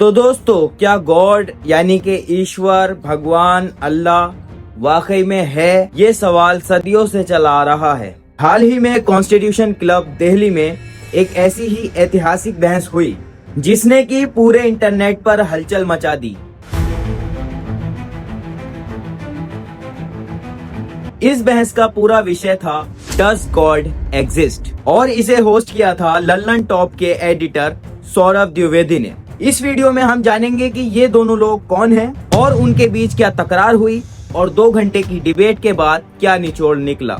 तो दोस्तों, क्या गॉड यानी कि ईश्वर, भगवान, अल्लाह वाकई में है? ये सवाल सदियों से चला आ रहा है। हाल ही में कॉन्स्टिट्यूशन क्लब दिल्ली में एक ऐसी ही ऐतिहासिक बहस हुई जिसने की पूरे इंटरनेट पर हलचल मचा दी। इस बहस का पूरा विषय था डज गॉड एग्जिस्ट और इसे होस्ट किया था लल्लन टॉप के एडिटर सौरभ द्विवेदी ने। इस वीडियो में हम जानेंगे कि ये दोनों लोग कौन हैं और उनके बीच क्या तकरार हुई और 2 घंटे की डिबेट के बाद क्या निचोड़ निकला।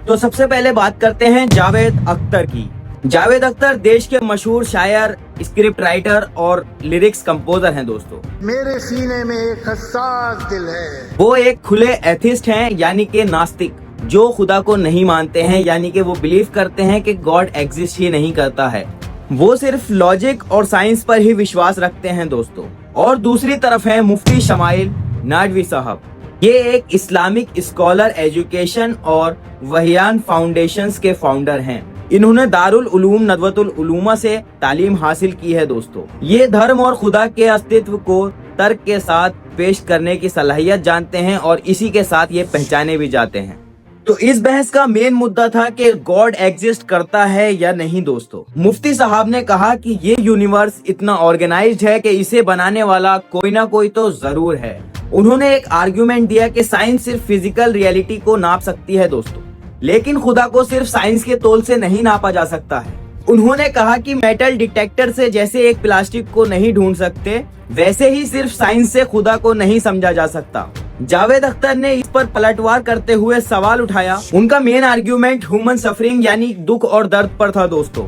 तो सबसे पहले बात करते हैं जावेद अख्तर की। जावेद अख्तर देश के मशहूर शायर, स्क्रिप्ट राइटर और लिरिक्स कंपोजर हैं दोस्तों। मेरे सीने में एक हसास दिल है। वो एक खुले एथिस्ट हैं, यानी कि नास्तिक, जो खुदा को नहीं मानते हैं, यानी कि वो बिलीव करते हैं कि गॉड एग्जिस्ट ही नहीं करता है। वो सिर्फ लॉजिक और साइंस पर ही विश्वास रखते हैं दोस्तों। और दूसरी तरफ है मुफ्ती शमाइल नाडवी साहब। ये एक इस्लामिक स्कॉलर, एजुकेशन और वहियान फाउंडेशंस के फाउंडर हैं। इन्होंने दारुल उलूम नदवतुल उलूमा से तालीम हासिल की है दोस्तों। ये धर्म और खुदा के अस्तित्व को तर्क के साथ पेश करने की सलाहियत जानते हैं और इसी के साथ ये पहचाने भी जाते हैं। तो इस बहस का मेन मुद्दा था कि गॉड एग्जिस्ट करता है या नहीं दोस्तों। मुफ्ती साहब ने कहा कि ये यूनिवर्स इतना ऑर्गेनाइज्ड है कि इसे बनाने वाला कोई ना कोई तो जरूर है। उन्होंने एक आर्ग्यूमेंट दिया कि साइंस सिर्फ फिजिकल रियलिटी को नाप सकती है दोस्तों, लेकिन खुदा को सिर्फ साइंस के तौल से नहीं नापा जा सकता है। उन्होंने कहा कि मेटल डिटेक्टर से जैसे एक प्लास्टिक को नहीं ढूंढ सकते, वैसे ही सिर्फ साइंस से खुदा को नहीं समझा जा सकता। जावेद अख्तर ने इस पर पलटवार करते हुए सवाल उठाया। उनका मेन आर्ग्यूमेंट ह्यूमन सफरिंग यानी दुख और दर्द पर था दोस्तों।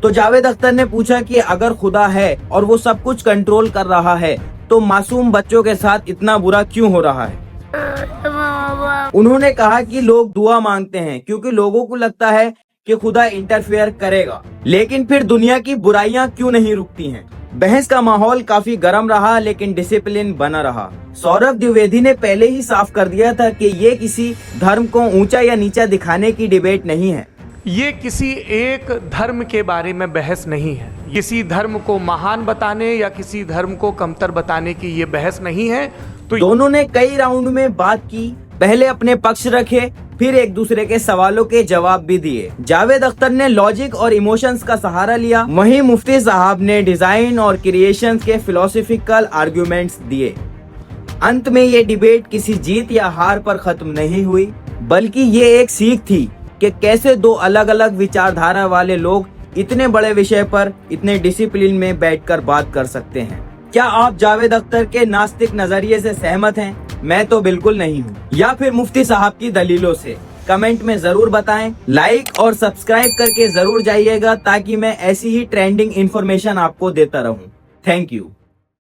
तो जावेद अख्तर ने पूछा कि अगर खुदा है और वो सब कुछ कंट्रोल कर रहा है, तो मासूम बच्चों के साथ इतना बुरा क्यों हो रहा है? उन्होंने कहा कि लोग दुआ मांगते हैं क्योंकि लोगों को लगता है कि खुदा इंटरफेयर करेगा, लेकिन फिर दुनिया की बुराइयां क्यों नहीं रुकती हैं? बहस का माहौल काफी गर्म रहा, लेकिन डिसिप्लिन बना रहा। सौरभ द्विवेदी ने पहले ही साफ कर दिया था कि ये किसी धर्म को ऊंचा या नीचा दिखाने की डिबेट नहीं है। ये किसी एक धर्म के बारे में बहस नहीं है। किसी धर्म को महान बताने या किसी धर्म को कमतर बताने की ये बहस नहीं है। तो दोनों ने कई राउंड में बात की, पहले अपने पक्ष रखे, फिर एक दूसरे के सवालों के जवाब भी दिए। जावेद अख्तर ने लॉजिक और इमोशंस का सहारा लिया, वहीं मुफ्ती साहब ने डिजाइन और क्रिएशंस के फिलोसॉफिकल आर्ग्यूमेंट्स दिए। अंत में ये डिबेट किसी जीत या हार पर खत्म नहीं हुई, बल्कि ये एक सीख थी कि कैसे 2 अलग अलग विचारधारा वाले लोग इतने बड़े विषय पर इतने डिसिप्लिन में बैठकर बात कर सकते हैं। क्या आप जावेद अख्तर के नास्तिक नजरिए से सहमत हैं? मैं तो बिल्कुल नहीं हूँ। या फिर मुफ्ती साहब की दलीलों से? कमेंट में जरूर बताएं। लाइक और सब्सक्राइब करके जरूर जाइएगा ताकि मैं ऐसी ही ट्रेंडिंग इन्फॉर्मेशन आपको देता रहूं। Thank you.